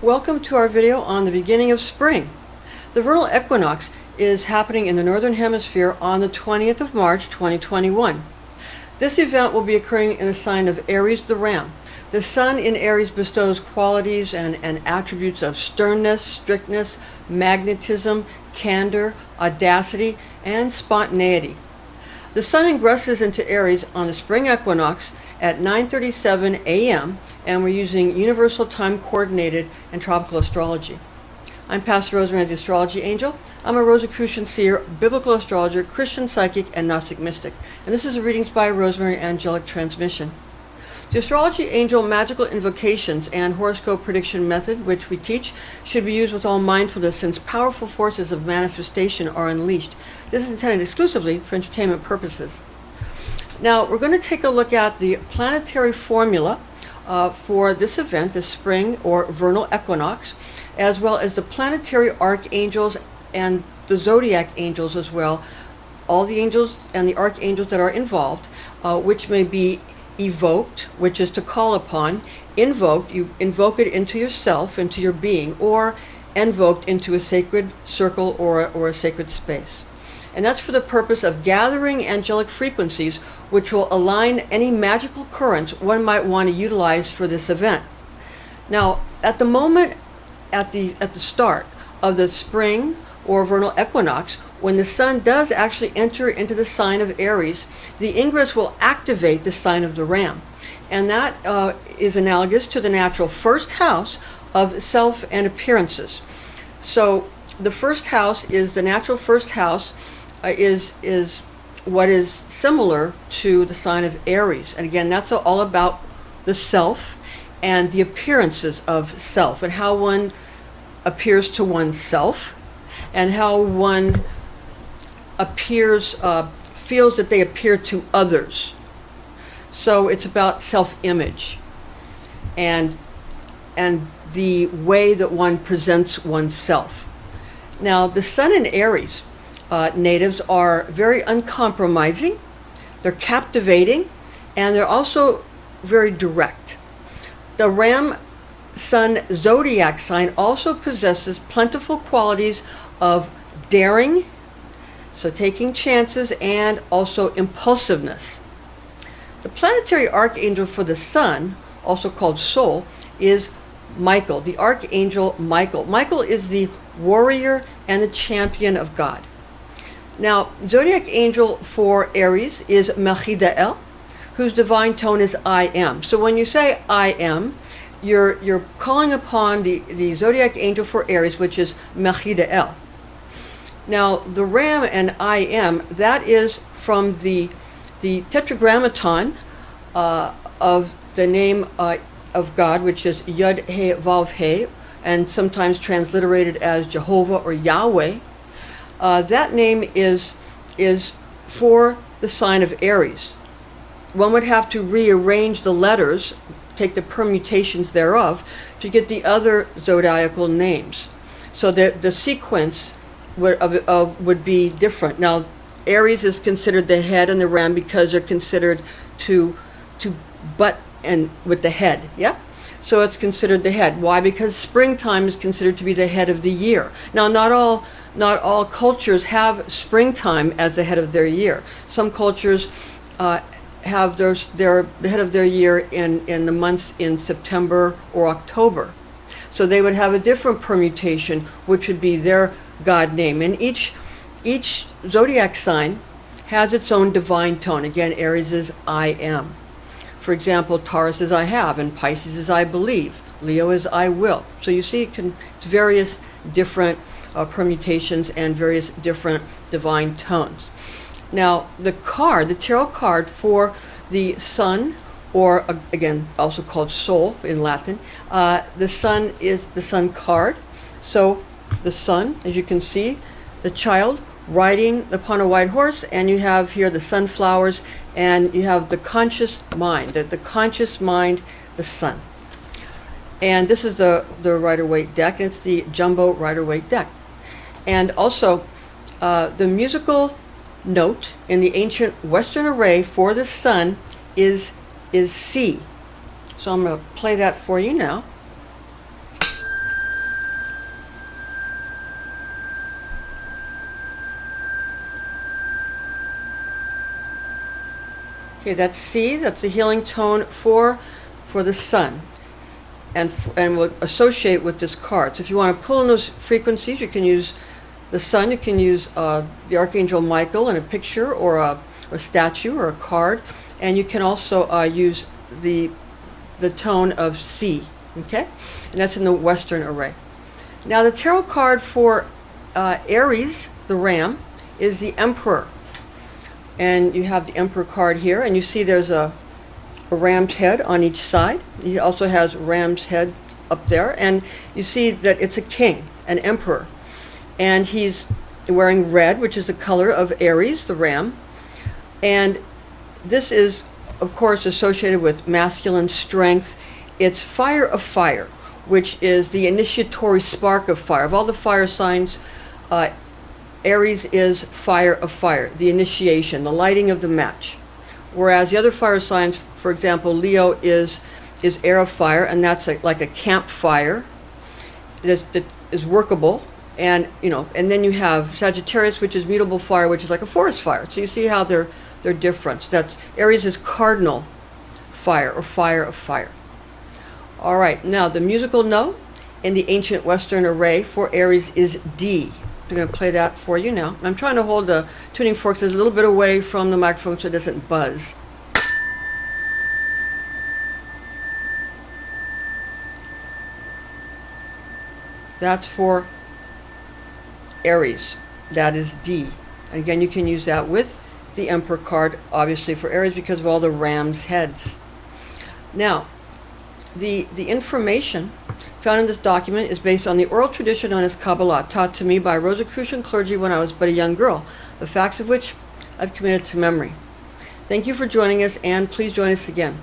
Welcome to our video on the beginning of spring. The vernal equinox is happening in the Northern Hemisphere on the 20th of March 2021. This event will be occurring in the sign of Aries the Ram. The Sun in Aries bestows qualities and attributes of sternness, strictness, magnetism, candor, audacity, and spontaneity. The Sun ingresses into Aries on the spring equinox at 9:37 a.m. and we're using Universal Time Coordinated and Tropical Astrology. I'm Pastor Rosemary, the Astrology Angel. I'm a Rosicrucian seer, biblical astrologer, Christian psychic, and Gnostic mystic. And this is a Readings by Rosemary angelic transmission. The Astrology Angel magical invocations and horoscope prediction method, which we teach, should be used with all mindfulness since powerful forces of manifestation are unleashed. This is intended exclusively for entertainment purposes. Now, we're going to take a look at the planetary formula for this event, the spring or vernal equinox, as well as the planetary archangels and the Zodiac angels as well, all the angels and the archangels that are involved, which may be evoked, which is to call upon, invoked, you invoke it into yourself, into your being, or invoked into a sacred circle or a sacred space. And that's for the purpose of gathering angelic frequencies which will align any magical currents one might want to utilize for this event. Now, at the moment, at the start of the spring or vernal equinox, when the Sun does actually enter into the sign of Aries, the ingress will activate the sign of the Ram. And that is analogous to the natural first house of self and appearances. So the first house is the natural first house is what is similar to the sign of Aries. And again, that's all about the self and the appearances of self and how one appears to oneself and how one appears, feels that they appear to others. So it's about self-image and the way that one presents oneself. Now, the Sun in Aries natives are very uncompromising, they're captivating, and they're also very direct. The Ram Sun Zodiac sign also possesses plentiful qualities of daring, so taking chances, and also impulsiveness. The planetary archangel for the Sun, also called Soul, is Michael, the Archangel Michael. Michael is the warrior and the champion of God. Now, Zodiac angel for Aries is MELCHIDAEL, whose divine tone is I am. So when you say I am, you're calling upon the Zodiac angel for Aries, which is MELCHIDAEL. Now, the Ram and I am, that is from the tetragrammaton of the name of God, which is H.O.A.F, and sometimes transliterated as Jehovah or Yahweh. That name is for the sign of Aries. One would have to rearrange the letters, take the permutations thereof, to get the other zodiacal names. So that the sequence would be different. Now, Aries is considered the head and the Ram because they're considered to butt and with the head, yeah? So it's considered the head. Why? Because springtime is considered to be the head of the year. Now, not all cultures have springtime as the head of their year. Some cultures have the head of their year in the months in September or October. So they would have a different permutation, which would be their God name. And each zodiac sign has its own divine tone. Again, Aries is I am. For example, Taurus is I have, and Pisces is I believe. Leo is I will. So you see, it's various different permutations and various different divine tones. Now, the tarot card for the Sun, or again, also called Soul in Latin, the Sun is the Sun card. So the Sun, as you can see, the child riding upon a white horse, and you have here the sunflowers, and you have the conscious mind, the conscious mind, the Sun. And this is the Rider-Waite deck, and it's the Jumbo Rider-Waite deck. And also, the musical note in the ancient Western array for the Sun is C. So I'm going to play that for you now. Okay, that's C. That's the healing tone for the sun, and will associate with this card. So if you want to pull in those frequencies, you can use the sun. You can use the Archangel Michael in a picture or a statue or a card, and you can also use the tone of C. Okay, and that's in the Western array. Now the tarot card for Aries, the Ram, is the Emperor. And you have the Emperor card here, and you see there's a ram's head on each side. He also has ram's head up there, and you see that it's a king, an emperor. And he's wearing red, which is the color of Aries, the ram. And this is, of course, associated with masculine strength. It's fire of fire, which is the initiatory spark of fire. Of all the fire signs, Aries is fire of fire, the initiation, the lighting of the match. Whereas the other fire signs, for example, Leo is air of fire, and that's like a campfire that is workable. And and then you have Sagittarius, which is mutable fire, which is like a forest fire. So you see how they're different. That's Aries is cardinal fire, or fire of fire. All right, now the musical note in the ancient Western array for Aries is D. I'm going to play that for you now. I'm trying to hold the tuning forks a little bit away from the microphone so it doesn't buzz. That's for Aries. That is D. And again, you can use that with the Emperor card, obviously for Aries, because of all the ram's heads. Now, the information found in this document is based on the oral tradition known as Kabbalah, taught to me by Rosicrucian clergy when I was but a young girl, the facts of which I've committed to memory. Thank you for joining us, and please join us again.